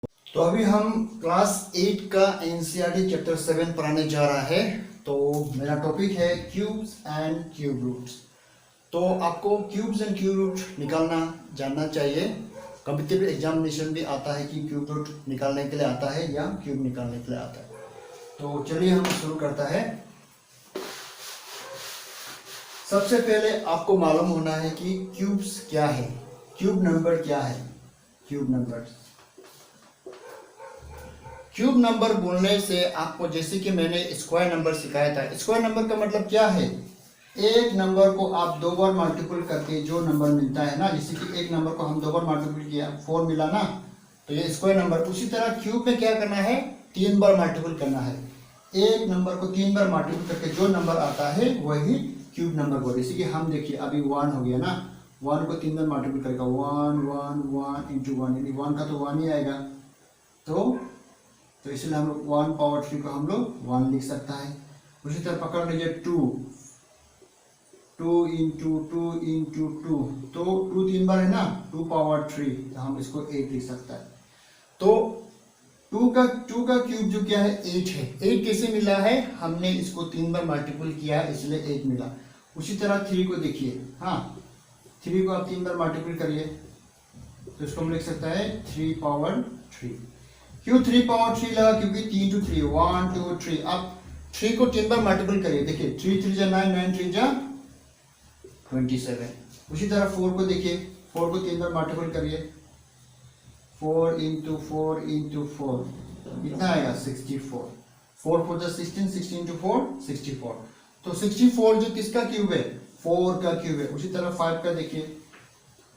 तो अभी हम क्लास 8 का एनसीईआरटी चैप्टर 7 पढ़ाने जा रहा है। तो मेरा टॉपिक है क्यूब्स एंड क्यूब रूट्स। तो आपको क्यूब्स एंड क्यूब रूट निकालना जानना चाहिए। कॉम्पिटिटिव एग्जामिनेशन भी आता है कि क्यूब रूट निकालने के लिए आता है या क्यूब निकालने के लिए आता है। तो चलिए हम शुरू करता है। सबसे पहले आपको मालूम होना है कि क्यूब्स क्या है, क्यूब नंबर क्या है। क्यूब नंबर बोलने से आपको, जैसे कि मैंने स्क्वायर नंबर सिखाया था, स्क्वायर नंबर का मतलब क्या है, एक नंबर को आप दो बार मल्टीपल करके जो नंबर मिलता है ना, जैसे कि एक नंबर को हम दो बार मल्टीपल किया 4 मिला ना, तो ये स्क्वायर नंबर। उसी तरह क्यूब में क्या करना है, 3 बार मल्टीपल करना है। एक नंबर को 3 बार मल्टीपल करके जो नंबर आता है वही क्यूब नंबर बोले। जैसे कि हम देखिए अभी 1 हो गया ना, 1 को 3 बार मल्टीपल करेगा, 1 1 1 इंटू 1, यानी 1 का तो 1 ही आएगा। तो इसलिए हम लोग 1 पावर 3 को हम लोग 1 लिख सकता है। उसी तरह पकड़ लीजिए 2 इंटू 2, तो 2 3 बार है ना, 2 पावर 3, तो हम इसको 8 लिख सकता है। तो 2 का क्यूब जो क्या है 8 है। 8 कैसे मिला है, हमने इसको 3 बार मल्टीपल किया है इसलिए 8 मिला। उसी तरह 3 को देखिए, हाँ 3 को आप 3 बार मल्टीपल करिए तो इसको हम लिख सकता है 3 पावर 3। क्यों 3 पावर 3 लगा, क्योंकि 3 to 3 1 2 3। अब 3 को 3 बार मल्टीपल करिए, देखिए 3 3 जा 9, 9 3 जा 27। उसी तरह 4 को देखिए, 4 को 3 बार मल्टीपल करिए, 4 इंटू 4 इंटू 4 कितना आएगा 64। 4 4 जा 16, 16 इंटू 4 64। तो 64 जो किसका क्यूब है, 4 का क्यूब है। उसी तरह 5 का देखिए,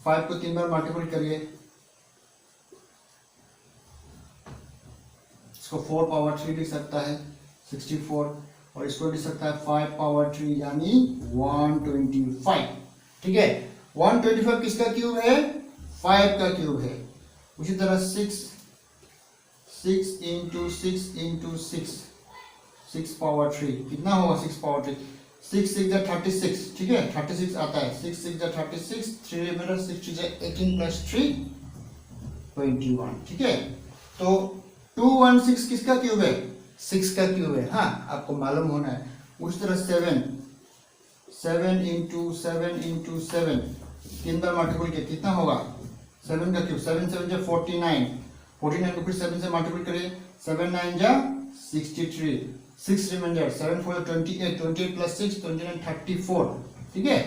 5 को 3 बार मल्टीपल करिए, इसको 4 पावर 3 लिख सकता है 64, और इसको लिख सकता है 5 पावर 3 यानी 125। ठीक है, 125 किसका क्यूब है, 5 का क्यूब है। उसी तरह 6 इंटू 6 6 पावर 3 कितना होगा, 6 पावर 3, 6 6 जा 36। ठीक है, 36 आता है, 6 6 जा 36, 3 रिमाइंडर 6 जा 18 प्लस 3 21। ठीक है, तो 216 किसका क्यूब है, 6 का क्यूब है। हाँ, आपको मालूम होना है। उस तरह 7 इंटू 7 3 बार मल्टीपल किया कितना होगा, 7 का क्यूब, 7 7 जा 49, 49 को फिर 7 से मल्टीपल करिए, 7 9 जा 63, 6 रिमाइंडर 7 4 28, 28 प्लस 6 29 34। ठीक है,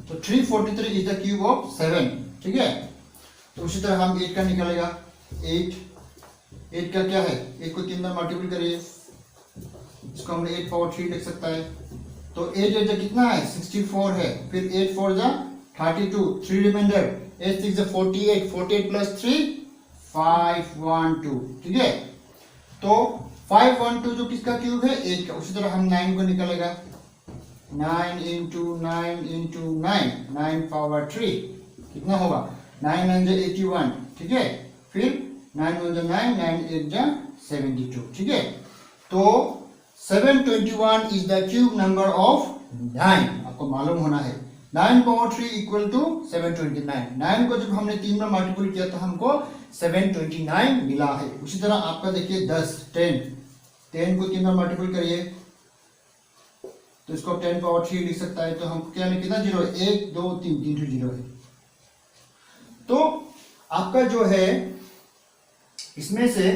तो 343 इज द क्यूब ऑफ 7। ठीक है, तो उसी तरह हम 8 का निकालेगा, 8 का क्या है, 8 को 3 बार मल्टीपल करिए, इसको हमने 8 पावर 3 लिख सकता है। तो 8 8 जा कितना है 64 है, फिर 8 4 जा 32, 3 रिमाइंडर 8 6 जा 48, 48 प्लस 3 512। ठीक है, तो 512 जो किसका क्यूब है, 8 का। उसी तरह हम 9 को निकालेगा, 9 इंटू 9 9 पावर 3 कितना होगा, 9 9 जा 81। ठीक है, फिर 9 1 जा 9, 9 8 जा 72। ठीक है, तो 721 is the cube number of 9। आपको मालूम होना है 9 पावर 3 इक्वल टू 729। 9 को जब हमने 3 बार मल्टीपल किया तो हमको 729 मिला है। उसी तरह आपका देखिए 10 को 3 बार मल्टीपल करिए तो इसको 10 पावर 3 लिख सकता है। तो हमको क्या कितना जीरो है, 1 2 3 3 जीरो है। तो आपका जो है इसमें से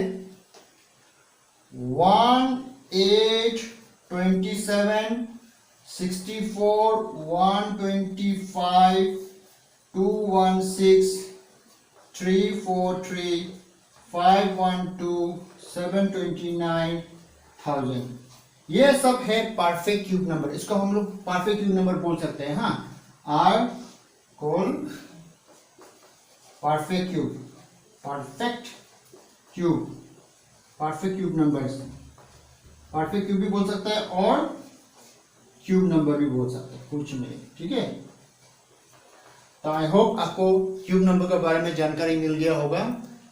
1 8 27 64 125 216 343 512 729,000, ये सब है परफेक्ट क्यूब नंबर। इसको हम लोग परफेक्ट क्यूब नंबर बोल सकते हैं। हाँ, are call perfect cube numbers. Perfect cube भी बोल सकता है और क्यूब नंबर भी बोल सकते हैं, कुछ नहीं। ठीक है, तो आई होप आपको क्यूब नंबर के बारे में जानकारी मिल गया होगा।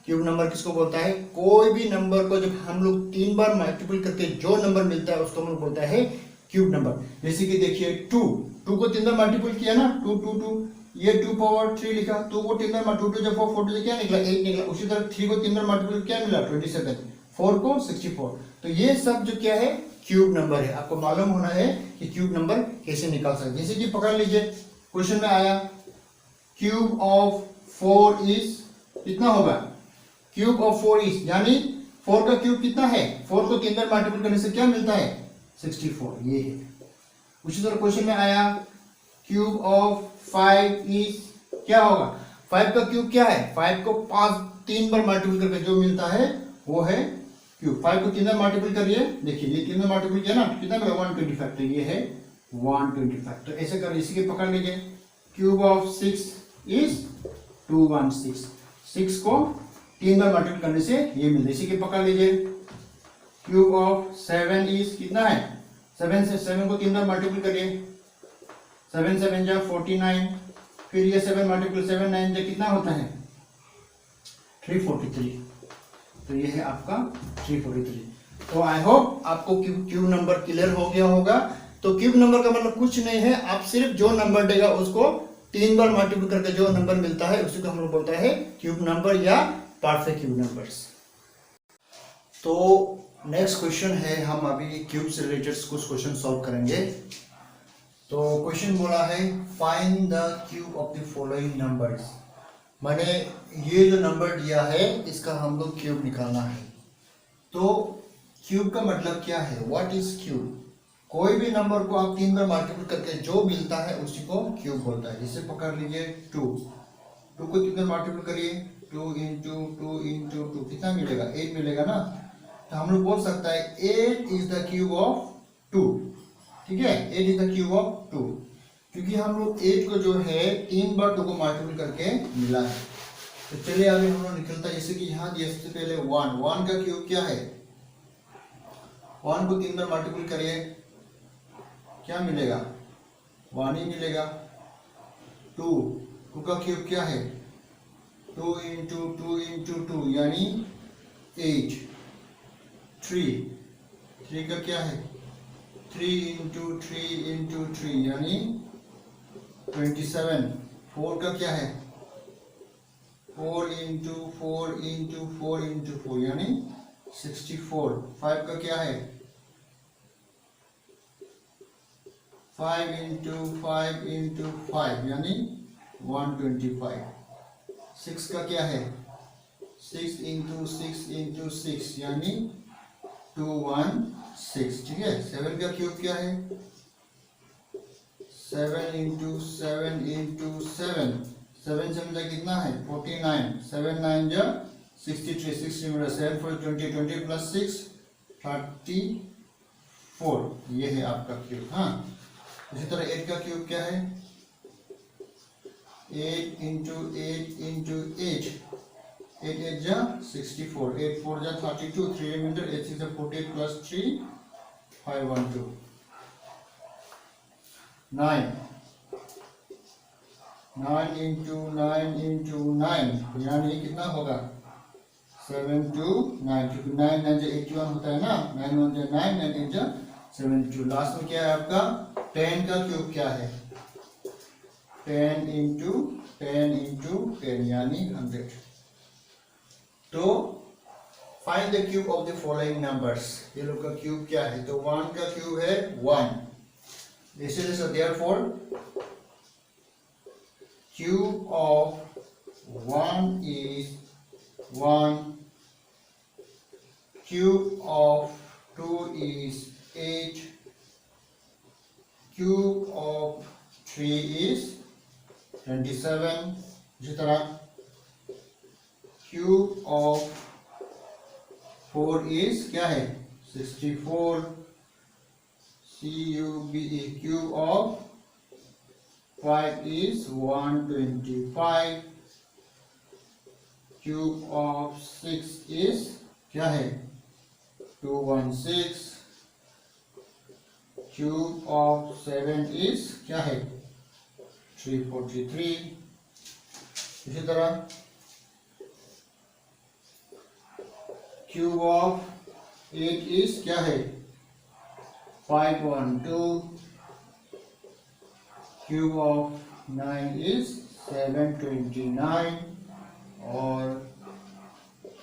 क्यूब नंबर किसको बोलता है, कोई भी नंबर को जब हम लोग 3 बार मल्टीपल करके जो नंबर मिलता है उसको हम लोग बोलता है क्यूब नंबर। जैसे कि देखिए 2 को 3 बार मल्टीपल किया ना, 2 2 2, ये 2 पावर 3 लिखा, तो वो 3 बार 2 2 4 4 2 क्या निकला 8 निकला। उसी तरह 3 को 3 बार मल्टीप्लाई क्या मिला 27, 4 को 64। तो ये सब जो क्या है क्यूब नंबर है। आपको मालूम होना है कि क्यूब नंबर कैसे निकाल सकते। जैसे कि पकड़ लीजिए क्वेश्चन में आया क्यूब ऑफ 4 इज कितना होगा, क्यूब ऑफ 4 इज यानी 4 का क्यूब कितना है, 4 को 3 बार मल्टीप्लाई करने से क्या मिलता है 64, ये है। उसी तरह क्वेश्चन में आया क्यूब ऑफ 5 इज क्या होगा, 5 का क्यूब क्या है, 5 को 3 बार मल्टीप्लाई करके जो मिलता है वो है क्यूब। 5 को 3 बार मल्टीप्लाई करिए, देखिए ये 3 बार मल्टीप्लाई किया ना कितना मिला 125, तो ये है 125। तो ऐसे कर इसी के पकड़ लीजिए क्यूब ऑफ 6 इज 216, 6 को 3 बार मल्टीप्लाई करने से ये मिलता है। इसी के पकड़ लीजिए क्यूब ऑफ 7 इज कितना है, 7 से 7 को 3 बार मल्टीप्लाई करिए, 7 7 जा 49, फिर ये 7 मल्टीप्लाई 7 9 जा कितना होता है 343। तो ये है आपका 343। तो आई होप आपको क्यूब नंबर क्लियर हो गया होगा। तो क्यूब नंबर का मतलब कुछ नहीं है, आप सिर्फ जो नंबर देगा उसको 3 बार मल्टीप्लाई करके जो नंबर मिलता है उसी को हम लोग बोलता है क्यूब नंबर या परफेक्ट क्यूब नंबर्स। तो नेक्स्ट क्वेश्चन है, हम अभी क्यूब से रिलेटेड कुछ क्वेश्चन सॉल्व करेंगे। तो क्वेश्चन बोला है find the cube of the following numbers, माने ये जो नंबर दिया है इसका हम लोग क्यूब निकालना है। तो क्यूब का मतलब क्या है, व्हाट इज क्यूब। कोई भी नंबर को आप 3 बार मल्टीप्लाई करके जो मिलता है उसी को क्यूब बोलता है। जैसे पकड़ लीजिए 2 को कितने मल्टीप्लाई करिए 2 इंटू 2 कितना मिलेगा 8 मिलेगा ना। तो हम लोग बोल सकता है 8 इज द क्यूब ऑफ 2, ठीक है 8 इज द क्यूब ऑफ 2, क्योंकि हम लोग 8 को जो है 3 बार 2 को मल्टीप्लाई करके मिला है। तो चलिए अभी हम लोग निकलता है, जैसे कि यहाँ दिया सबसे पहले 1 का क्यूब क्या है, 1 को 3 बार मल्टीप्लाई करिए क्या मिलेगा 1 ही मिलेगा। 2 का क्यूब क्या है 2 इंटू 2 यानी 8। 3 का क्या है 3 इंटू 3 यानी 27। 4 का क्या है 4 इंटू 4 यानी 64। 5 का क्या है 5 इंटू 5 यानी 125। 6 का क्या है 6 इंटू 6 यानी 216, ठीक है। 7 का क्यूब क्या है 7 इंटू 7 7 से मतलब कितना है 49, 7 9 जा 63, 60 मतलब 7 4 20, 20 प्लस 6 34, ये है आपका क्यूब। हाँ, इसी तरह 8 का क्यूब क्या है 8 इंटू 8 8 जा 64, 8 4 जा 32, 3 रिमाइंडर 8 6 48 प्लस 3 512। 9 इंटू 9 यानी कितना होगा 7 2 9, क्योंकि 9 9 जा 81 होता है ना, 9 1 जा 9, 9 8 जा 72। लास्ट में क्या है आपका 10 का क्यूब क्या है 10 इंटू 10 यानी 100। तो find the cube of the following numbers, ये लोग का क्यूब क्या है। तो 1 का क्यूब है 1, this is therefore cube of 1 is 1, cube of 2 is 8, cube of 3 is 27। इसी तरह क्यूब ऑफ 4 इज क्या है 64, cube of 5 is 125, cube of 6 is क्या है 216, क्यूब ऑफ 7 इज क्या है 343। इसी तरह क्यूब ऑफ 8 इज क्या है 512, क्यूब ऑफ 9 इज 729 और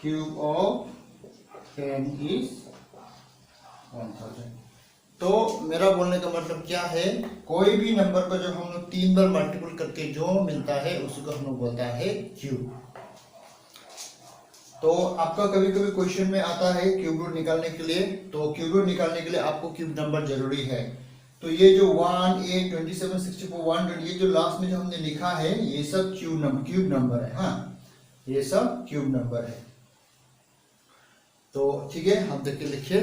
क्यूब ऑफ 10 इज 1000। तो मेरा बोलने का मतलब क्या है, कोई भी नंबर को जब हम लोग 3 बार मल्टीपल करके जो मिलता है उसी को हम लोग बोलता है क्यूब। तो आपका कभी कभी क्वेश्चन में आता है क्यूब रूट निकालने के लिए, तो क्यूब रूट निकालने के लिए आपको क्यूब नंबर जरूरी है। तो ये जो 1, 8, 27, 64, 120 ये जो लास्ट में जो हमने लिखा है ये सब क्यूब नंबर है। हाँ, ये सब क्यूब नंबर है। तो ठीक है, हम देख के लिखिए।